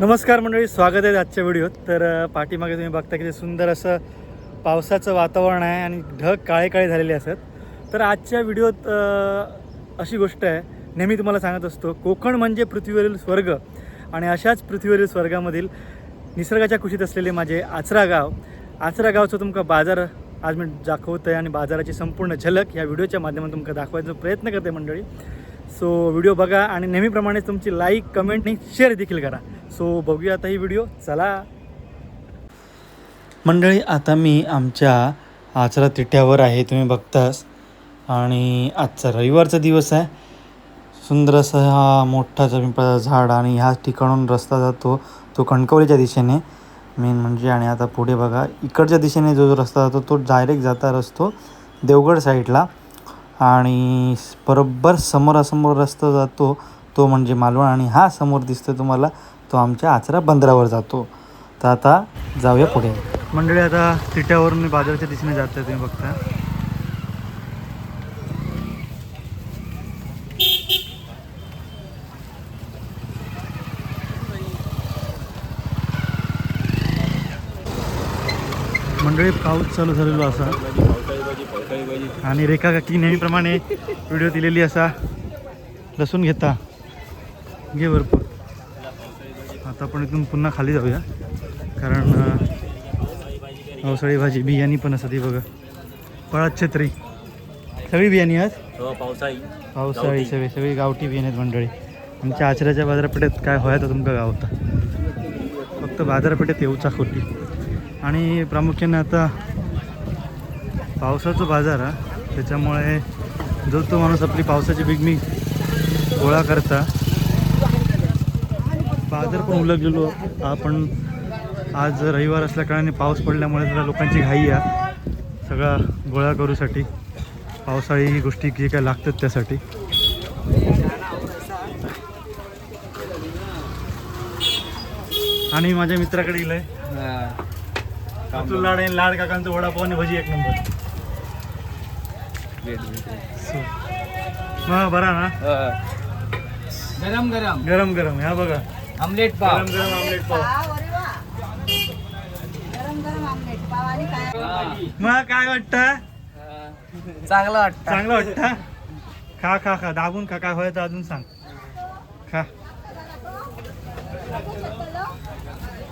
नमस्कार मंडळी, स्वागत आहे आजच्या व्हिडिओत. तर पाठीमागे तुम्ही बघता की सुंदर असं पावसाचं वातावरण आहे आणि ढग काळे काळे झालेले असतात. तर आजच्या व्हिडिओत अशी गोष्ट आहे, नेहमी तुम्हाला सांगत असतो, कोकण म्हणजे पृथ्वीवरील स्वर्ग. आणि अशाच पृथ्वीवरील स्वर्गामधील निसर्गाच्या कुशीत असलेले माझे आचरा गावचं तुमका बाजार आज मी दाखवतो आहे आणि बाजाराची संपूर्ण झलक या व्हिडिओच्या माध्यमातून तुमका दाखवायचा प्रयत्न करते मंडळी. सो व्हिडिओ बघा आणि नेहमीप्रमाणे तुमची लाईक, कमेंट आणि शेअर देखील करा. सो बघूया आता ही व्हिडिओ, चला. मंडळी, आता मी आमच्या आचरा तिट्यावर आहे, तुम्ही बघतास. आणि आजचा रविवारचा दिवस आहे. सुंदर असा हा मोठा पिंपळाचा झाड आणि ह्या ठिकाणून रस्ता जातो तो कणकवलीच्या दिशेने मेन म्हणजे. आणि आता पुढे बघा, इकडच्या दिशेने जो रस्ता जातो तो डायरेक्ट जाता असतो देवगड साईडला. आणि बरोबर समोरासमोर रस्ता जातो तो म्हणजे मालवण. आणि हा समोर दिसतो तुम्हाला तो आमच्या आचरा बंदरावर जातो. तर आता जाऊया पुढे मंडळी. आता तिट्यावरून मी बाजाराच्या दिशेने जातो आहे, तुम्ही बघता. मंडळी, पाऊस चालू झालेलो असा आणि रेखा काकी नेहमीप्रमाणे व्हिडिओ दिलेली असा लसूण घेता घे भरपूर. आता आपण इथून पुन्हा खाली जाऊया, कारण पावसाळी भाजी बियाणी पण असं ती बघा. पळत छत्री सगळी बियाणी आहेत, पावसाळी सगळी गावठी बियाणी आहेत मंडळी. आमच्या आचऱ्याच्या बाजारपेठेत काय व्हायचं तुमका गावता, फक्त बाजारपेठेत येऊचा खोटी. आणि प्रामुख्याने आता पावसाचा बाजार आहे, त्याच्यामुळे जो तो माणूस आपली पावसाची बिगमी गोळा करता. बाजार पण उलगलेलो आपण. आज रविवार असल्या कारणाने पाऊस पडल्यामुळे जरा लोकांची घाई आहे सगळा गोळा करूसाठी, पावसाळी गोष्टी जे काय लागतात त्यासाठी. आणि माझ्या मित्राकडे गेलं आहे अतुल लाड आणि लाड काकांचं वडापाव आणि भजी एक नंबर. मग बरा ना, गरम गरम गरम गरम. ह्या बघा, आमलेट पाव. गरम गरम आमलेट पाव. मग काय वाटतं? चांगलं वाटतं. चांगलं वाटतं. खा खा खा, दाबून खा. काय व्हायचं अजून सांग. खा.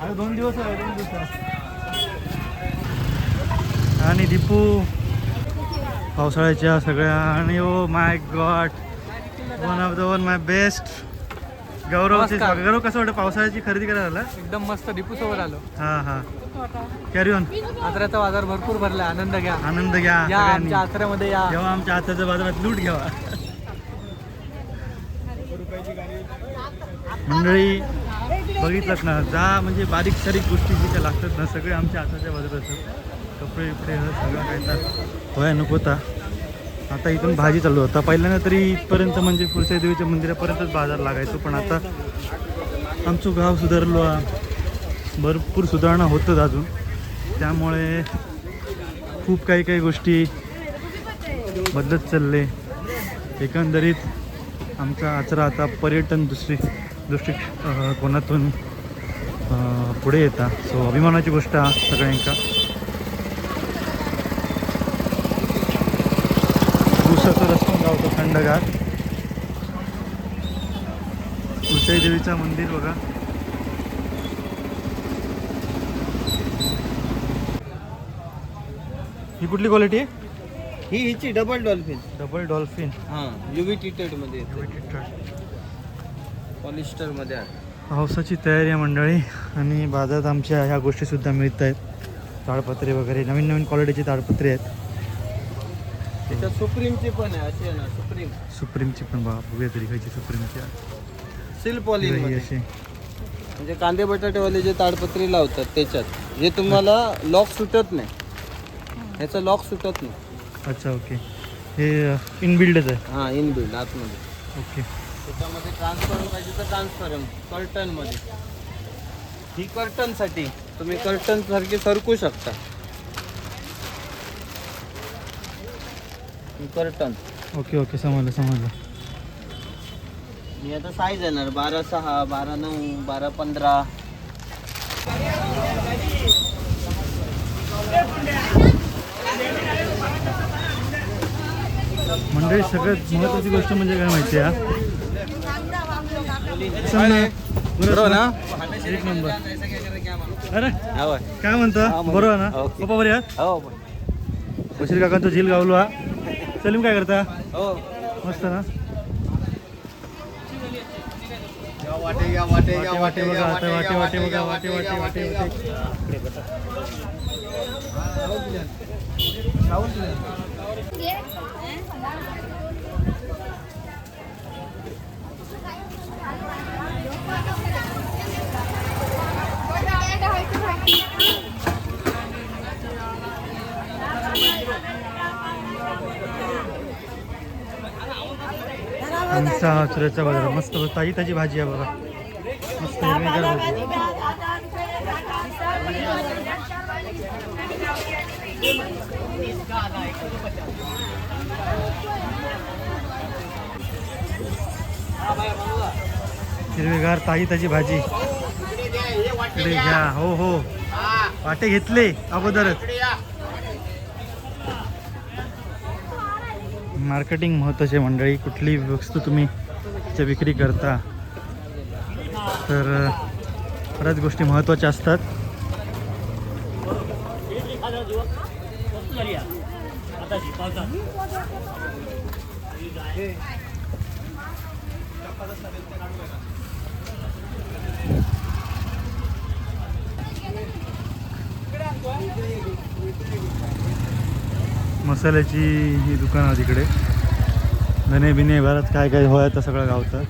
अरे 2 दिवस आहे, 2 दिवस. आणि दीपू पावसाळ्याच्या सगळ्या. आणि oh my God, one of the one my best गौरवचे. गौरव कसं वाटतं पावसाळ्याची खरेदी करायला? एकदम मस्त. दीपू सोबत आलो. हां हां, कॅरी ऑन. आचऱ्याचा बाजार भरपूर भरला. आनंद घ्या, आनंद घ्या या सगळ्यांनी. आमच्या आचऱ्यामध्ये या. जेव्हा आमच्या आताच्या बाजारात लूट घ्यावा. मंडळी बघितलं ना, जा म्हणजे बारीक सारीक गोष्टी जे काय लागतात ना, सगळे आमच्या आताच्या बाजारात असतात. कपडे बिपडे सगळं काय तर होया नको होता. आता इथून भाजी चालू होता. पहिल्यांदा तरी इथपर्यंत म्हणजे पुढच्या देवीच्या मंदिरापर्यंतच बाजार लागायचो, पण आता आमचं गाव सुधारलो, भरपूर सुधारणा होतच अजून. त्यामुळे खूप काही गोष्टी बदलत चालले. एकंदरीत आमचा आचरा आता पर्यटन दृष्टिकोनातून पुढे येतात. सो अभिमानाची गोष्ट आहे सगळ्यांका. दिवसाचं रस्ता गावतो थंडगार. उचाई देवीचं मंदिर बघा. ही कुठली क्वालिटी आहे? ही हिची डबल डॉल्फिन. Double dolphin. हां, युव्ही ट्रीटेड मध्ये, पॉलिस्टर मध्ये आहे. पावसाची तयारी आहे मंडळी. आणि बाजारात आमच्या ह्या गोष्टीसुद्धा मिळत आहेत, ताडपत्रे वगैरे. नवीन नवीन क्वालिटीची ताडपत्रे आहेत. त्याच्यात सुप्रीमची पण आहे, अशी आहे ना सुप्रीमची पण बघा तरी खायची. सुप्रीमची सिल पॉलिंग अशी म्हणजे कांदे बटाटेवाले जे ताडपत्री लावतात त्याच्यात, जे तुम्हाला लॉक सुटत नाही. ह्याचं लॉक सुटत नाही. अच्छा, ओके. हे इनबिल्डच आहे. हां, इनबिल्ड आतमध्ये. ओके. त्याच्यामध्ये ट्रान्सफर पाहिजे तर ट्रान्सफरन्स कर्टनमध्ये. ही कर्टनसाठी तुम्ही कर्टन सारखी सरकू शकता. ही कर्टन. ओके ओके, समजलं. मी आता साईज येणार 12.6, 12.9, 12.15. मंडळी सगळ्यात महत्त्वाची गोष्ट म्हणजे काय माहिती आहे बरोबर ना? एक नंबर. अरे काय म्हणता बरोबर ना पप्पा बरे आहात? हो बशीर काकांचा झील गावलो हा. सलीम काय करता? हो मस्त ना? वाटे वाटे बघा आता वाटे बघा वाटे. आमचा चुऱ्याचा बाजार मस्त ताजी भाजी आहे बघा. मस्त हिरवीगार भाजी. हिरवीगार ताजी भाजी इकडे घ्या. हो वाटे घेतले अगोदरच. मार्केटिंग महत्त्वाची मंडळी. कुठली वस्तू तुम्ही त्याच्या विक्री करता तर बऱ्याच गोष्टी महत्त्वाच्या असतात. मसाल्याची ही दुकानं तिकडे धने बिने घरात काय काय होय तर सगळं गावतात.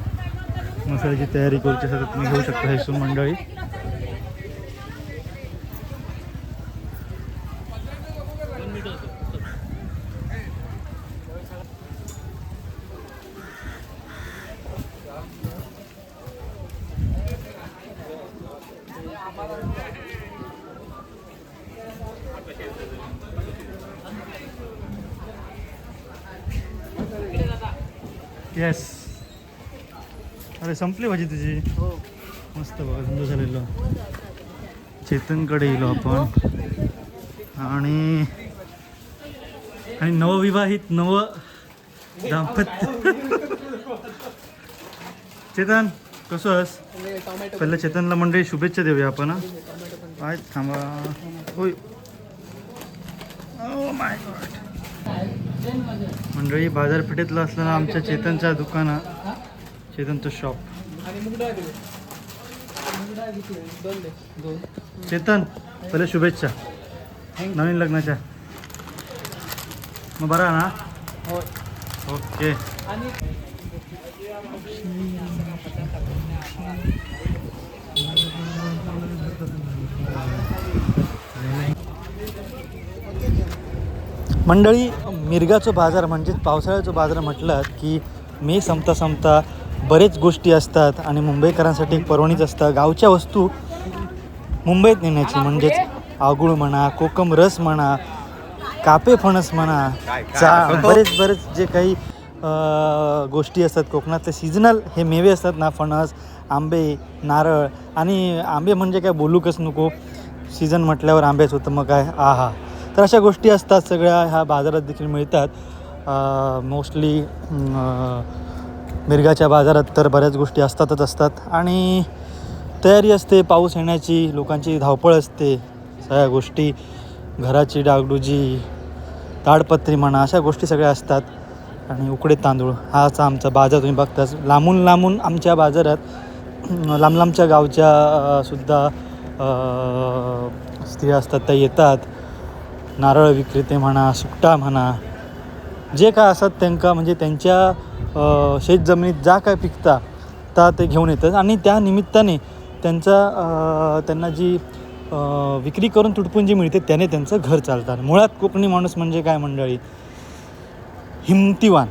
मसाल्याची तयारी करूची असेल तर तुम्ही घेऊ शकता हे सून मंडळी. येस. अरे संपली भाजी तुझी. मस्त बघा सुंदर झालेलं. चेतनकडे येलो आपण आणि नवविवाहित दाम्पत्य. चेतन कसं आहेस? पहिलं चेतनला मंडळी शुभेच्छा देऊया आपण. काय थांबा. होय ओ माय गॉड. मंडळी बाजारपेठेतलं असताना आमच्या चेतनच्या दुकानात चेतनचं शॉप. चेतन पहिले शुभेच्छा नवीन लग्नाच्या. मग बरा ना? ओके. मंडळी मिरगाचं बाजार म्हणजेच पावसाळ्याचं बाजार म्हटलं की मे संपता बरेच गोष्टी असतात आणि मुंबईकरांसाठी एक पर्वणीच असतं. गावच्या वस्तू मुंबईत नेण्याची म्हणजेच आगुळ म्हणा, कोकम रस म्हणा, कापे फणस म्हणा, बरेच जे काही गोष्टी असतात कोकणातले सिजनल हे मेवे असतात ना, फणस, आंबे, नारळ. आणि आंबे म्हणजे काय बोलूकच नको. सीझन म्हटल्यावर आंब्याच होतं मग काय आहा. तर अशा गोष्टी असतात सगळ्या ह्या बाजारात देखील मिळतात. मोस्टली मिरगाच्या बाजारात तर बऱ्याच गोष्टी असतात आणि तयारी असते पाऊस येण्याची. लोकांची धावपळ असते. सगळ्या गोष्टी घराची डागडुजी, ताडपत्री म्हणा, अशा गोष्टी सगळ्या असतात. आणि उकडे तांदूळ हाच आमचा बाजार. तुम्ही बघताच लांबून आमच्या बाजारात लांबच्या गावच्या सुद्धा स्त्रिया असतात त्या येतात. नारळ विक्रेते म्हणा, सुकटा म्हणा, जे काय असतात त्यांना म्हणजे त्यांच्या शेतजमिनीत जा काय पिकता ता ते घेऊन येतात. आणि त्या निमित्ताने त्यांना जी विक्री करून तुटपून जी मिळते त्याने त्यांचं घर चालतात. मुळात कोकणी माणूस म्हणजे काय मंडळी? हिमतीवान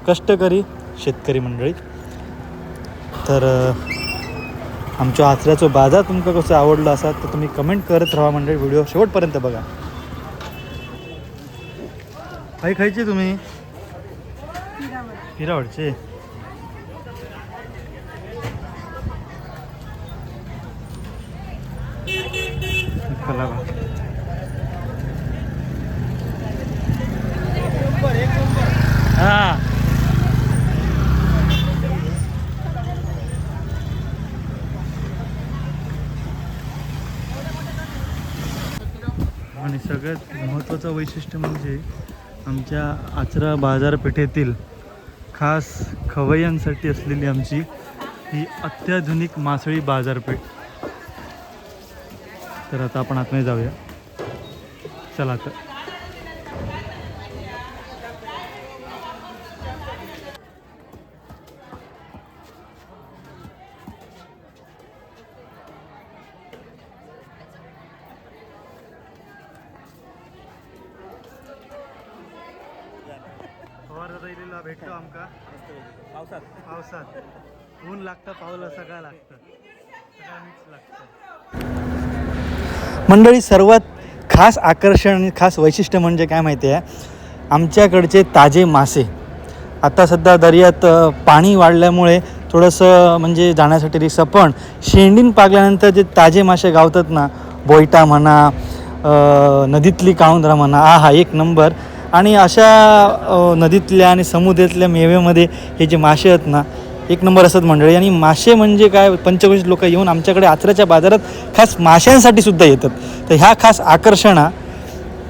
कष्टकरी शेतकरी मंडळी. तर आमच्या आचऱ्याचं बाजार तुमका कसं आवडलं असाल तर तुम्ही कमेंट करत राहा मंडळी. व्हिडिओ शेवटपर्यंत बघा. खायचे तुम्ही? हिरावडचे दाखवला बा. हा आणि सगळ्यात महत्त्वाचं वैशिष्ट्य म्हणजे आमच्या आचरा बाजारपेठेतील खास खवय्यांसाठी असलेली आमची ही अत्याधुनिक मासळी बाजारपेठ. तर आता आपण आतमध्ये जाऊया. चला तर. पवार भेटतो आमका पावसात ऊन लागतं, पावलं सगळं लागतं, सगळं मिक्स लागतं. मंडळी, सर्वात खास आकर्षण आणि खास वैशिष्ट्य म्हणजे काय माहिती आहे, आमच्याकडचे ताजे मासे. आता सध्या दर्यात पाणी वाढल्यामुळे थोडंसं म्हणजे जाण्यासाठी रिक्षा, पण शेंडीन पागल्यानंतर जे ताजे मासे गावतात ना, बोयटा म्हणा, नदीतली काळुंदरा म्हणा, हा एक नंबर. आणि अशा नदीतल्या आणि समुद्रातल्या मेव्यामध्ये हे जे मासे आहेत ना, एक नंबर असतात मंडळी. आणि मासे म्हणजे काय, पंचक्रोशीत लोक येऊन आमच्याकडे आचऱ्याच्या बाजारात खास माशांसाठी सुद्धा येतात. तर ह्या खास आकर्षण.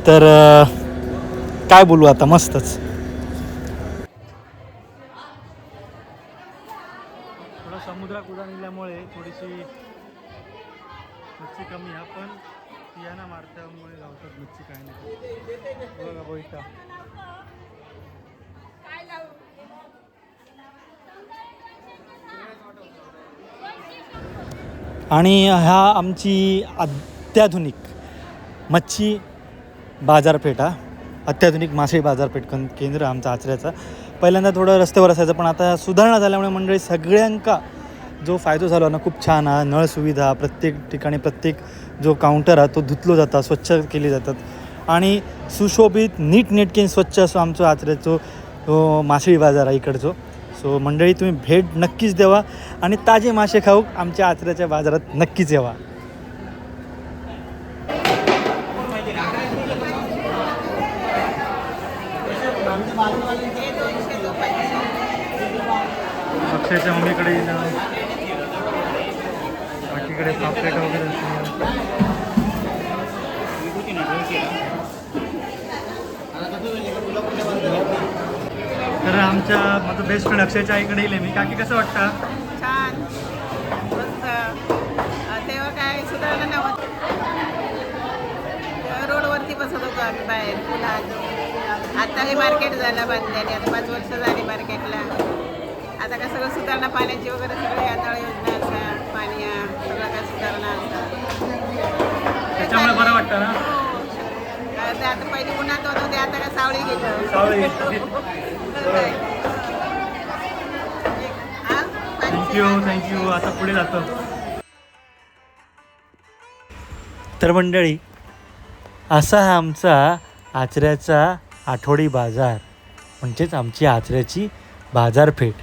तर काय बोलू आता, मस्तच. थोडा समुद्रात उड्डाण दिल्यामुळे थोडीशी मच्छी कमी आहे, पण पियाना मारल्यामुळे गावतात मच्छी काय नाही. बघा बोईटा. आणि ह्या आमची अत्याधुनिक मच्छी बाजारपेठ, अत्याधुनिक मासे बाजारपेठ केंद्र आमचा आचऱ्याचा. पहिल्यांदा थोडं रस्त्यावर असायचं, पण आता सुधारणा झाल्यामुळे मंडळी सगळ्यांका जो फायदा झाला ना, खूप छान. नळ सुविधा प्रत्येक ठिकाणी, प्रत्येक जो काउंटर आहे तो धुतलो जातात, स्वच्छ केले जातात आणि सुशोभित नीटनेटके स्वच्छ असं आमचं आचऱ्याचं मासळी बाजार आहे इकडचं. सो मंडळी, तुम्ही भेट नक्कीच द्यावा आणि ताजे मासे खाऊ आमच्या आचऱ्याच्या बाजारात नक्कीच यावा. अक्षयच्या मम्मीकडे येणं, बाकीकडे पापलेट वगैरे असतं. तर आमच्या माझं बेस्ट फ्रेंड अक्षयच्या आईकडे येईल मी. काकी कसं वाटतं? छान, मस्त. तेव्हा काय सुधारणा नव्हतं, रोडवरती बसत होतो आम्ही बाहेर पुन्हा. आता हे मार्केट झालं बांधल्याने, आता 5 वर्ष झाली मार्केटला. आता काय सगळं सुधारणा, पाण्याची वगैरे सगळे नळ योजना असतात, पाणी सगळं काय सुधारणा असतात, त्याच्यामुळे बरं वाटतं ना. ते आता पहिली उन्हात होतं ते आता काय सावळी गेलं. थँक्यू. आता पुढे जातो. तर मंडळी, असा हा आमचा आचऱ्याचा आठवडी बाजार, म्हणजेच आमची आचऱ्याची बाजारपेठ.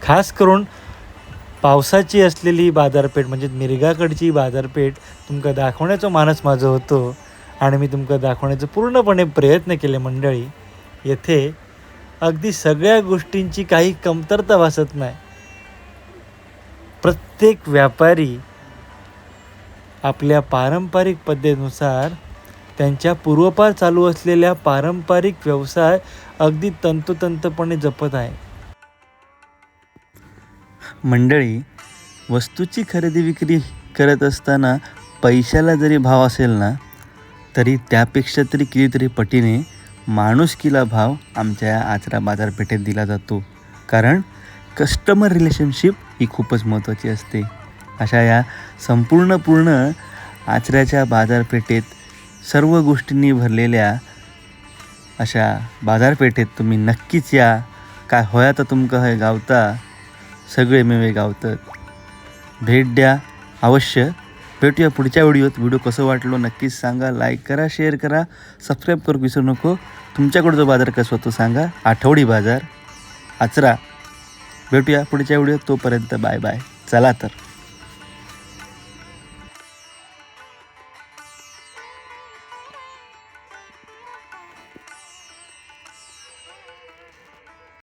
खास करून पावसाची असलेली बाजारपेठ म्हणजे मिरगाकडची बाजारपेठ तुमका दाखवण्याचा मानस माझं होतं आणि मी तुमका दाखवण्याचा पूर्णपणे प्रयत्न केले. मंडळी, येथे अगदी सगळ्या गोष्टींची काही कमतरता भासत नाही. प्रत्येक व्यापारी आपल्या पारंपरिक पद्धतीनुसार त्यांच्या पूर्वपार चालू असलेल्या पारंपरिक व्यवसाय अगदी तंतोतंतपणे जपत आहे. मंडळी, वस्तूची खरेदी विक्री करत असताना पैशाला जरी भाव असेल ना, तरी त्यापेक्षा तरी कितीतरी पटीने माणुसकीला भाव आमच्या या आचरा बाजारपेठेत दिला जातो. कारण कस्टमर रिलेशनशिप ही खूपच महत्त्वाची असते. अशा या पूर्ण आचऱ्याच्या बाजारपेठेत सर्व गोष्टींनी भरलेल्या अशा बाजारपेठेत तुम्ही नक्कीच या. काय होया तर तुमका हे गावता, सगळे मेवे गावतात. भेट द्या अवश्य. भेटूया पुढच्या व्हिडिओत. व्हिडिओ कसं वाटलो नक्कीच सांगा, लाईक करा, शेअर करा, सबस्क्राईब करू विसरू नको. तुमच्याकडं जो बाजार कसं होतो सांगा. आठवडी बाजार आचरा. भेटूया पुढच्या व्हिडिओत. तोपर्यंत बाय बाय. चला तर.